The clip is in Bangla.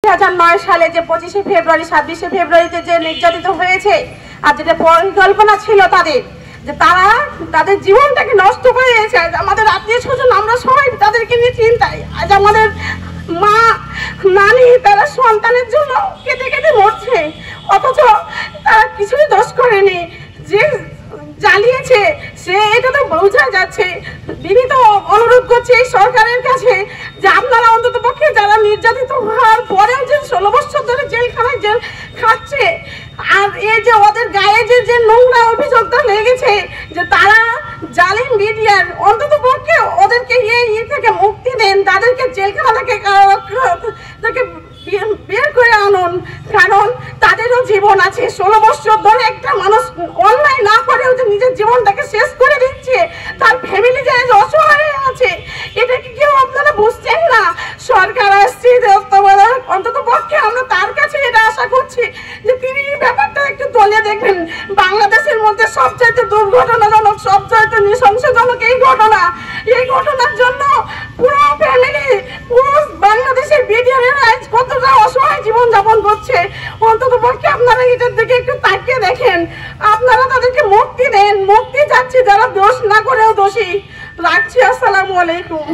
2009 সালে যে 25শে ফেব্রুয়ারি 26শে ফেব্রুয়ারিতে যে নির্যাতিত হয়েছে, আর যেটা পরিকল্পনা ছিল তাদের, যে তারা তাদের জীবনটাকে নষ্ট করে দিয়েছে। আমাদের আত্মীয় স্বজন আমরা সবাই তাদেরকে নিয়ে চিন্তায়। আজ আমাদের মা নানি তারা সন্তানের জন্য কেটে কেটে মরছে, অথচ তারা কিছুই দোষ করেনি। যে জ্বালিয়েছে সে এটা তো বোঝা যাচ্ছে। বিনীত অনুরোধ করছে এই সরকারের কাছে যে আপনারা অন্তত পক্ষে যারা নির্যাতিত হওয়ার পরেও যে 16 বছর ধরে জেলখানায় জেল খাচ্ছে, আর এই যে ওদের গায়ে যে নোংরা অভিযোগটা লেগেছে যে তারা জালিম মিডিয়ার, অন্তত পক্ষে ওদেরকে এই থেকে মুক্তি দেন, তাদেরকে জেলখানা থেকে বের করে আনুন। কারণ তাদেরও জীবন আছে। 16 বছর ধরে একটা মানুষ অন্যায় না করেও যে নিজের জীবনটাকে শেষ করে দিচ্ছে, তার ফ্যামিলি যে অসহায় আছে, এটা কি কেউ আপনারা বুঝছেন না? সরকার আসছে অন্তত পক্ষে আমরা তার কাছে এটা আশা করছি যে তিনি এই ব্যাপারটা একটু তুলে দেখবেন। বাংলাদেশের মধ্যে সবচাইতে দুর্ঘটনাজনক, সবচাইতে নৃশংসজনক এই ঘটনা। এই ঘটনার জন্য পুরো ফ্যামিলি, পুরো বাংলাদেশের বিডিআরেরা আজ কতটা অসহায় জীবনযাপন করছে। অন্তত পক্ষে আপনারা এটার দিকে একটু তাকিয়ে দেখেন, আপনারা তাদেরকে মুক্তি দেন। মুক্তি চাচ্ছি যারা দোষ না করেও দোষী। রাখছি। আসসালামু আলাইকুম।